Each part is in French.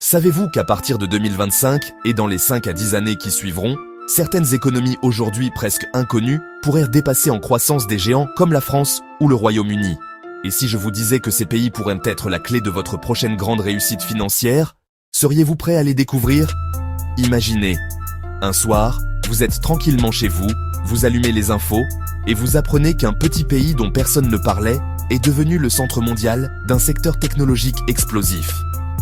Savez-vous qu'à partir de 2025 et dans les 5 à 10 années qui suivront, certaines économies aujourd'hui presque inconnues pourraient dépasser en croissance des géants comme la France ou le Royaume-Uni? Et si je vous disais que ces pays pourraient être la clé de votre prochaine grande réussite financière, seriez-vous prêt à les découvrir? Imaginez, un soir, vous êtes tranquillement chez vous, vous allumez les infos, et vous apprenez qu'un petit pays dont personne ne parlait est devenu le centre mondial d'un secteur technologique explosif.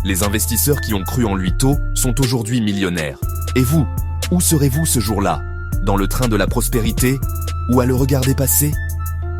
Les investisseurs qui ont cru en lui tôt sont aujourd'hui millionnaires. Et vous, où serez-vous ce jour-là? Dans le train de la prospérité ou à le regarder passer?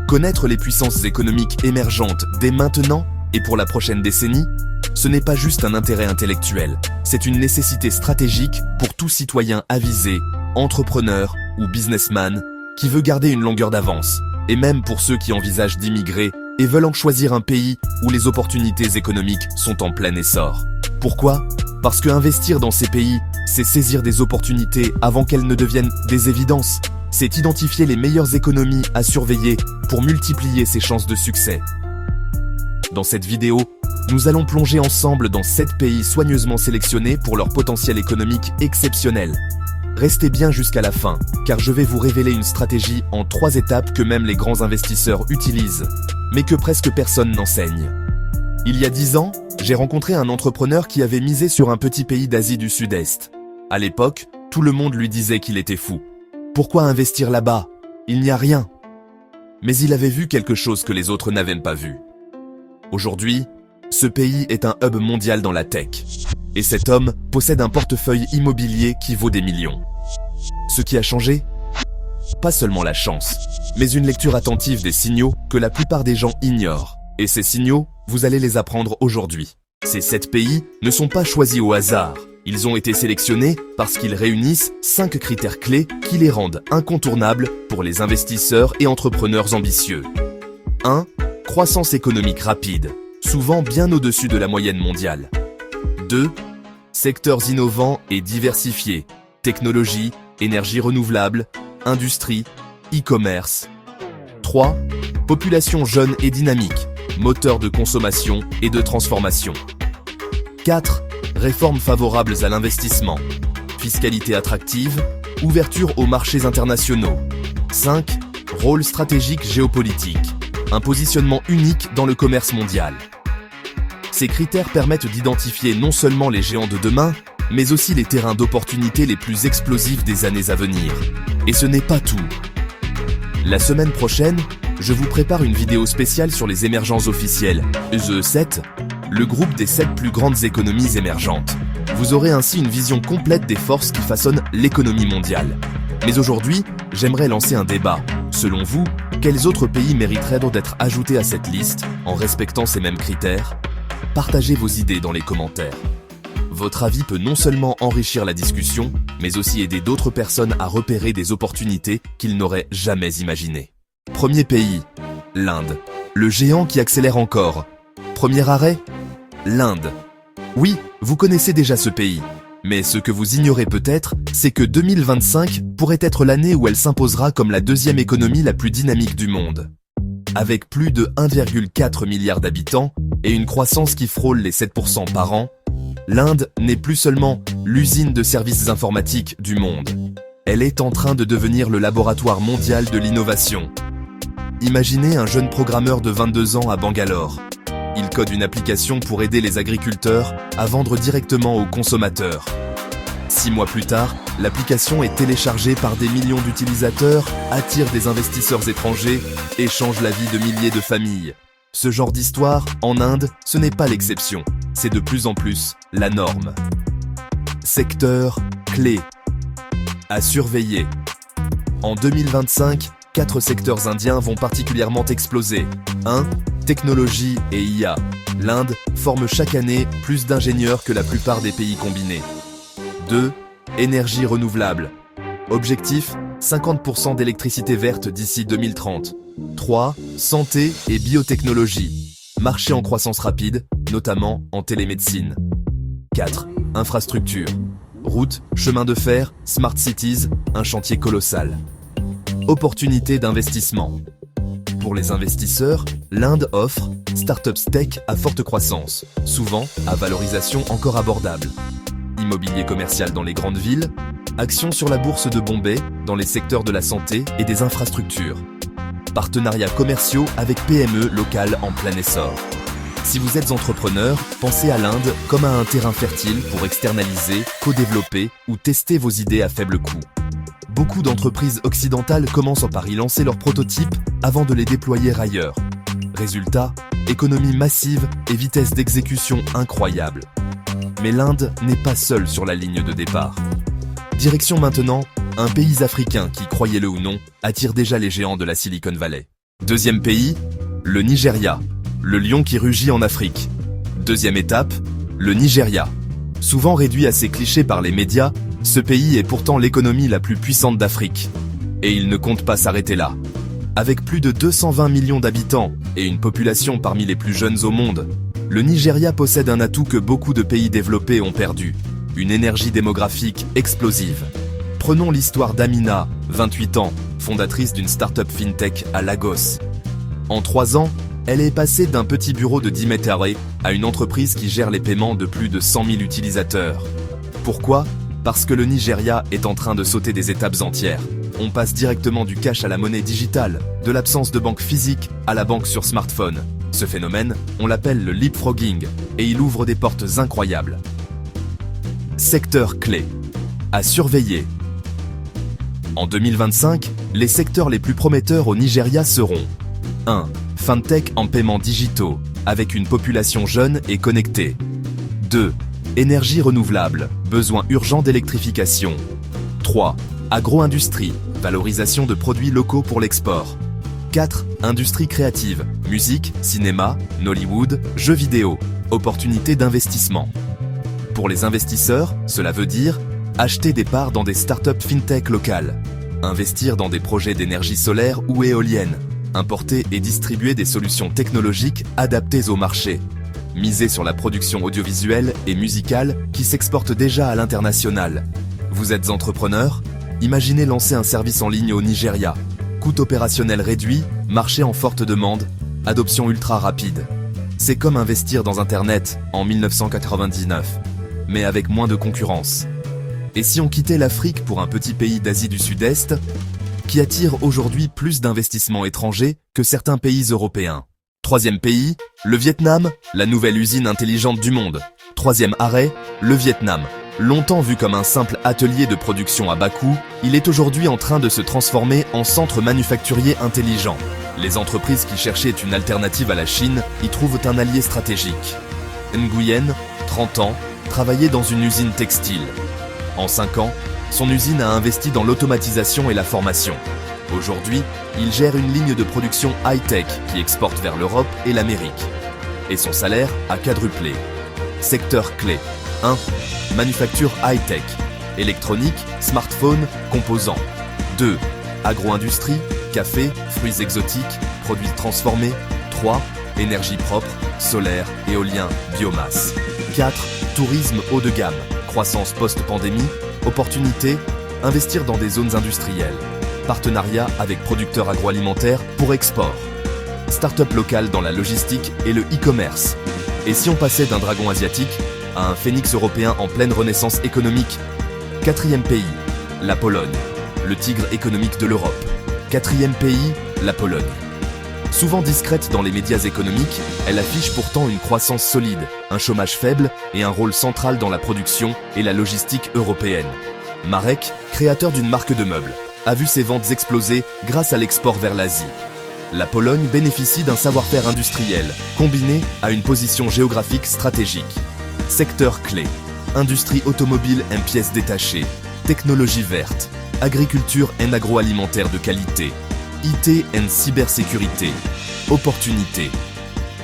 Connaître les puissances économiques émergentes dès maintenant et pour la prochaine décennie, ce n'est pas juste un intérêt intellectuel, c'est une nécessité stratégique pour tout citoyen avisé, entrepreneur ou businessman qui veut garder une longueur d'avance, et même pour ceux qui envisagent d'immigrer et veulent en choisir un pays où les opportunités économiques sont en plein essor. Pourquoi? Parce que investir dans ces pays, c'est saisir des opportunités avant qu'elles ne deviennent des évidences. C'est identifier les meilleures économies à surveiller pour multiplier ses chances de succès. Dans cette vidéo, nous allons plonger ensemble dans 7 pays soigneusement sélectionnés pour leur potentiel économique exceptionnel. Restez bien jusqu'à la fin, car je vais vous révéler une stratégie en 3 étapes que même les grands investisseurs utilisent, mais que presque personne n'enseigne. Il y a 10 ans, j'ai rencontré un entrepreneur qui avait misé sur un petit pays d'Asie du Sud-Est. À l'époque, tout le monde lui disait qu'il était fou. Pourquoi investir là-bas? Il n'y a rien. Mais il avait vu quelque chose que les autres n'avaient pas vu. Aujourd'hui, ce pays est un hub mondial dans la tech. Et cet homme possède un portefeuille immobilier qui vaut des millions. Ce qui a changé? Pas seulement la chance, mais une lecture attentive des signaux que la plupart des gens ignorent. Et ces signaux, vous allez les apprendre aujourd'hui. Ces 7 pays ne sont pas choisis au hasard. Ils ont été sélectionnés parce qu'ils réunissent 5 critères clés qui les rendent incontournables pour les investisseurs et entrepreneurs ambitieux. 1. Croissance économique rapide, souvent bien au-dessus de la moyenne mondiale. 2. Secteurs innovants et diversifiés, technologie, énergie renouvelable, industrie, e-commerce. 3. Population jeune et dynamique, moteur de consommation et de transformation. 4. Réformes favorables à l'investissement, fiscalité attractive, ouverture aux marchés internationaux. 5. Rôle stratégique géopolitique, un positionnement unique dans le commerce mondial. Ces critères permettent d'identifier non seulement les géants de demain, mais aussi les terrains d'opportunités les plus explosifs des années à venir. Et ce n'est pas tout. La semaine prochaine, je vous prépare une vidéo spéciale sur les émergences officielles, The 7, le groupe des 7 plus grandes économies émergentes. Vous aurez ainsi une vision complète des forces qui façonnent l'économie mondiale. Mais aujourd'hui, j'aimerais lancer un débat. Selon vous, quels autres pays mériteraient d'être ajoutés à cette liste en respectant ces mêmes critères? Partagez vos idées dans les commentaires. Votre avis peut non seulement enrichir la discussion, mais aussi aider d'autres personnes à repérer des opportunités qu'ils n'auraient jamais imaginées. Premier pays, l'Inde. Le géant qui accélère encore. Premier arrêt, l'Inde. Oui, vous connaissez déjà ce pays. Mais ce que vous ignorez peut-être, c'est que 2025 pourrait être l'année où elle s'imposera comme la 2e économie la plus dynamique du monde. Avec plus de 1,4 milliard d'habitants et une croissance qui frôle les 7% par an, l'Inde n'est plus seulement l'usine de services informatiques du monde. Elle est en train de devenir le laboratoire mondial de l'innovation. Imaginez un jeune programmeur de 22 ans à Bangalore. Il code une application pour aider les agriculteurs à vendre directement aux consommateurs. 6 mois plus tard, l'application est téléchargée par des millions d'utilisateurs, attire des investisseurs étrangers et change la vie de milliers de familles. Ce genre d'histoire, en Inde, ce n'est pas l'exception, c'est de plus en plus la norme. Secteur clé à surveiller. En 2025, 4 secteurs indiens vont particulièrement exploser. 1. Technologie et IA. L'Inde forme chaque année plus d'ingénieurs que la plupart des pays combinés. 2. Énergie renouvelable. Objectif, 50% d'électricité verte d'ici 2030. 3. Santé et biotechnologie. Marché en croissance rapide, notamment en télémédecine. 4. Infrastructure. Routes, chemins de fer, smart cities, un chantier colossal. Opportunités d'investissement. Pour les investisseurs, l'Inde offre Startups tech à forte croissance, souvent à valorisation encore abordable. Immobilier commercial dans les grandes villes, actions sur la bourse de Bombay dans les secteurs de la santé et des infrastructures. Partenariats commerciaux avec PME locales en plein essor. Si vous êtes entrepreneur, pensez à l'Inde comme à un terrain fertile pour externaliser, co-développer ou tester vos idées à faible coût. Beaucoup d'entreprises occidentales commencent par y lancer leurs prototypes avant de les déployer ailleurs. Résultat, économie massive et vitesse d'exécution incroyable. Mais l'Inde n'est pas seule sur la ligne de départ. Direction maintenant, un pays africain qui, croyez-le ou non, attire déjà les géants de la Silicon Valley. Deuxième pays, le Nigeria, le lion qui rugit en Afrique. Deuxième étape, le Nigeria. Souvent réduit à ses clichés par les médias, ce pays est pourtant l'économie la plus puissante d'Afrique. Et il ne compte pas s'arrêter là. Avec plus de 220 millions d'habitants et une population parmi les plus jeunes au monde, le Nigeria possède un atout que beaucoup de pays développés ont perdu, une énergie démographique explosive. Prenons l'histoire d'Amina, 28 ans, fondatrice d'une start-up fintech à Lagos. En 3 ans, elle est passée d'un petit bureau de 10 mètres carrés à une entreprise qui gère les paiements de plus de 100 000 utilisateurs. Pourquoi ? Parce que le Nigeria est en train de sauter des étapes entières. On passe directement du cash à la monnaie digitale, de l'absence de banque physique à la banque sur smartphone. Ce phénomène, on l'appelle le leapfrogging, et il ouvre des portes incroyables. Secteurs clés. À surveiller. En 2025, les secteurs les plus prometteurs au Nigeria seront 1. Fintech en paiements digitaux, avec une population jeune et connectée. 2. Énergie renouvelable, besoin urgent d'électrification. 3. Agro-industrie, valorisation de produits locaux pour l'export. 4. Industrie créative, musique, cinéma, Nollywood, jeux vidéo, opportunités d'investissement. Pour les investisseurs, cela veut dire acheter des parts dans des startups fintech locales, investir dans des projets d'énergie solaire ou éolienne, importer et distribuer des solutions technologiques adaptées au marché, miser sur la production audiovisuelle et musicale qui s'exporte déjà à l'international. Vous êtes entrepreneur ? Imaginez lancer un service en ligne au Nigeria. Coût opérationnel réduit, marché en forte demande, adoption ultra rapide. C'est comme investir dans Internet en 1999, mais avec moins de concurrence. Et si on quittait l'Afrique pour un petit pays d'Asie du Sud-Est, qui attire aujourd'hui plus d'investissements étrangers que certains pays européens. Troisième pays, le Vietnam, la nouvelle usine intelligente du monde. Troisième arrêt, le Vietnam. Longtemps vu comme un simple atelier de production à bas coût, il est aujourd'hui en train de se transformer en centre manufacturier intelligent. Les entreprises qui cherchaient une alternative à la Chine y trouvent un allié stratégique. Nguyen, 30 ans, travaillait dans une usine textile. En 5 ans, son usine a investi dans l'automatisation et la formation. Aujourd'hui, il gère une ligne de production high-tech qui exporte vers l'Europe et l'Amérique. Et son salaire a quadruplé. Secteur clé. 1. Manufacture high-tech. Électronique, smartphone, composants. 2. Agro-industrie, café, fruits exotiques, produits transformés. 3. Énergie propre, solaire, éolien, biomasse. 4. Tourisme haut de gamme, croissance post-pandémie, opportunités, investir dans des zones industrielles. Partenariat avec producteurs agroalimentaires pour export. Start-up locale dans la logistique et le e-commerce. Et si on passait d'un dragon asiatique à un phénix européen en pleine renaissance économique? Quatrième pays, la Pologne. Le tigre économique de l'Europe. Quatrième pays, la Pologne. Souvent discrète dans les médias économiques, elle affiche pourtant une croissance solide, un chômage faible et un rôle central dans la production et la logistique européenne. Marek, créateur d'une marque de meubles, a vu ses ventes exploser grâce à l'export vers l'Asie. La Pologne bénéficie d'un savoir-faire industriel, combiné à une position géographique stratégique. Secteur clé, industrie automobile et pièces détachées, technologie verte, agriculture et agroalimentaire de qualité, IT et cybersécurité, opportunités.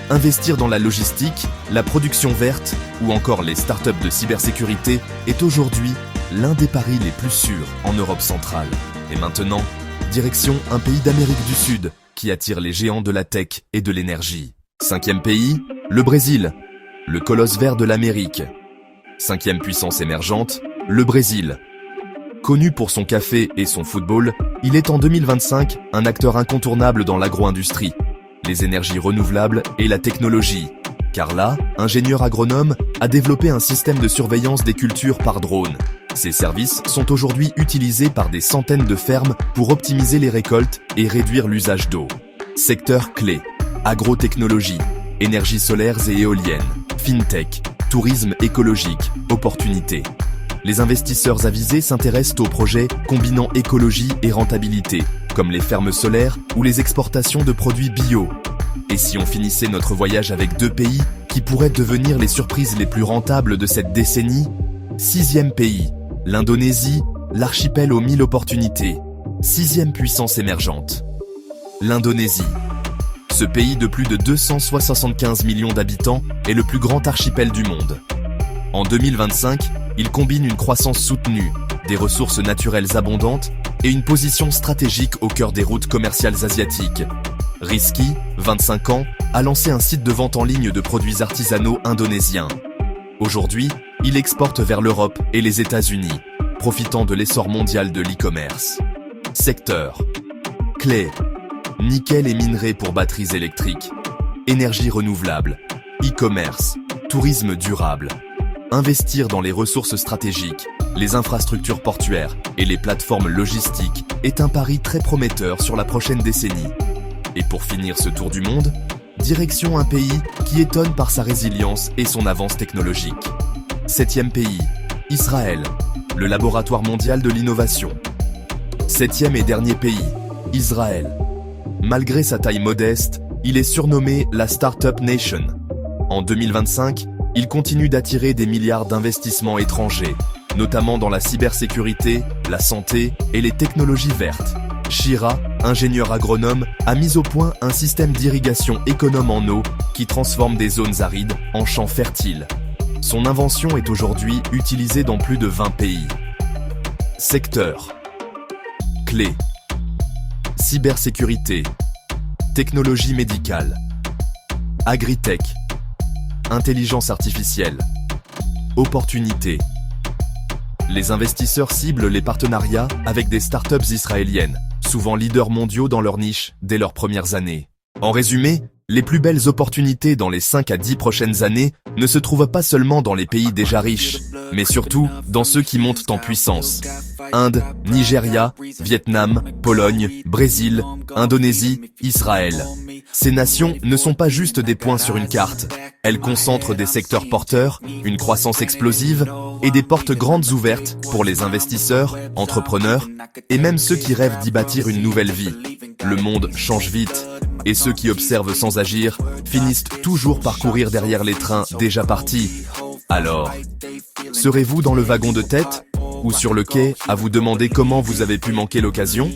Investir dans la logistique, la production verte ou encore les startups de cybersécurité est aujourd'hui l'un des paris les plus sûrs en Europe centrale. Et maintenant, direction un pays d'Amérique du Sud qui attire les géants de la tech et de l'énergie. Cinquième pays, le Brésil, le colosse vert de l'Amérique. Cinquième puissance émergente, le Brésil. Connu pour son café et son football, il est en 2025 un acteur incontournable dans l'agro-industrie. les énergies renouvelables et la technologie. Carla, ingénieure agronome, a développé un système de surveillance des cultures par drone. Ces services sont aujourd'hui utilisés par des centaines de fermes pour optimiser les récoltes et réduire l'usage d'eau. Secteur clé: agrotechnologie, énergies solaires et éoliennes, fintech, tourisme écologique, opportunités. Les investisseurs avisés s'intéressent aux projets combinant écologie et rentabilité, comme les fermes solaires ou les exportations de produits bio. Et si on finissait notre voyage avec 2 pays qui pourraient devenir les surprises les plus rentables de cette décennie? 6e pays, l'Indonésie, l'archipel aux 1000 opportunités. 6e puissance émergente. L'Indonésie. Ce pays de plus de 275 millions d'habitants est le plus grand archipel du monde. En 2025, il combine une croissance soutenue, des ressources naturelles abondantes et une position stratégique au cœur des routes commerciales asiatiques. Rizky, 25 ans, a lancé un site de vente en ligne de produits artisanaux indonésiens. Aujourd'hui, il exporte vers l'Europe et les États-Unis, profitant de l'essor mondial de l'e-commerce. Secteur: clé, nickel et minerais pour batteries électriques, énergie renouvelable, e-commerce, tourisme durable. Investir dans les ressources stratégiques, les infrastructures portuaires et les plateformes logistiques est un pari très prometteur sur la prochaine décennie. Et pour finir ce tour du monde, direction un pays qui étonne par sa résilience et son avance technologique. 7e pays, Israël, le laboratoire mondial de l'innovation. 7e et dernier pays, Israël. Malgré sa taille modeste, il est surnommé la Startup Nation. En 2025, il continue d'attirer des milliards d'investissements étrangers, notamment dans la cybersécurité, la santé et les technologies vertes. Shira, ingénieur agronome, a mis au point un système d'irrigation économe en eau qui transforme des zones arides en champs fertiles. Son invention est aujourd'hui utilisée dans plus de 20 pays. Secteur: clé, cybersécurité, technologie médicale, agritech, intelligence artificielle, opportunités. Les investisseurs ciblent les partenariats avec des startups israéliennes, souvent leaders mondiaux dans leur niche dès leurs premières années. En résumé, les plus belles opportunités dans les 5 à 10 prochaines années ne se trouvent pas seulement dans les pays déjà riches, mais surtout dans ceux qui montent en puissance. Inde, Nigeria, Vietnam, Pologne, Brésil, Indonésie, Israël. Ces nations ne sont pas juste des points sur une carte. Elles concentrent des secteurs porteurs, une croissance explosive et des portes grandes ouvertes pour les investisseurs, entrepreneurs et même ceux qui rêvent d'y bâtir une nouvelle vie. Le monde change vite et ceux qui observent sans agir finissent toujours par courir derrière les trains déjà partis. Alors, serez-vous dans le wagon de tête ou sur le quai à vous demander comment vous avez pu manquer l'occasion?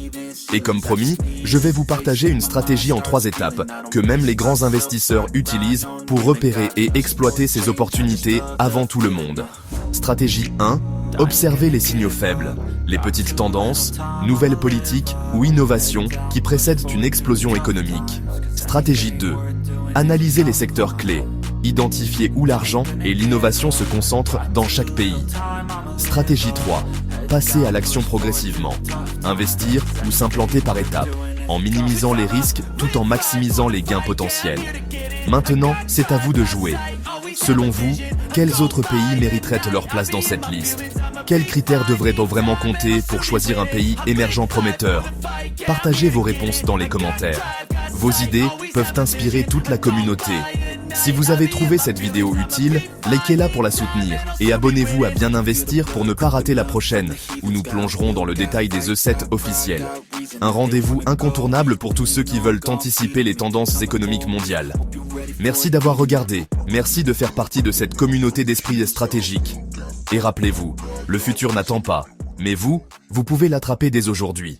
Et comme promis, je vais vous partager une stratégie en 3 étapes que même les grands investisseurs utilisent pour repérer et exploiter ces opportunités avant tout le monde. Stratégie 1. Observez les signaux faibles, les petites tendances, nouvelles politiques ou innovations qui précèdent une explosion économique. Stratégie 2. Analysez les secteurs clés, identifiez où l'argent et l'innovation se concentrent dans chaque pays. Stratégie 3. Passez à l'action progressivement. Investir ou s'implanter par étapes, en minimisant les risques tout en maximisant les gains potentiels. Maintenant, c'est à vous de jouer. Selon vous, quels autres pays mériteraient leur place dans cette liste? Quels critères devraient-on vraiment compter pour choisir un pays émergent prometteur? Partagez vos réponses dans les commentaires. Vos idées peuvent inspirer toute la communauté. Si vous avez trouvé cette vidéo utile, likez-la pour la soutenir et abonnez-vous à Bien Investir pour ne pas rater la prochaine, où nous plongerons dans le détail des E7 officiels. Un rendez-vous incontournable pour tous ceux qui veulent anticiper les tendances économiques mondiales. Merci d'avoir regardé, merci de faire partie de cette communauté d'esprit stratégique. Et rappelez-vous, le futur n'attend pas, mais vous pouvez l'attraper dès aujourd'hui.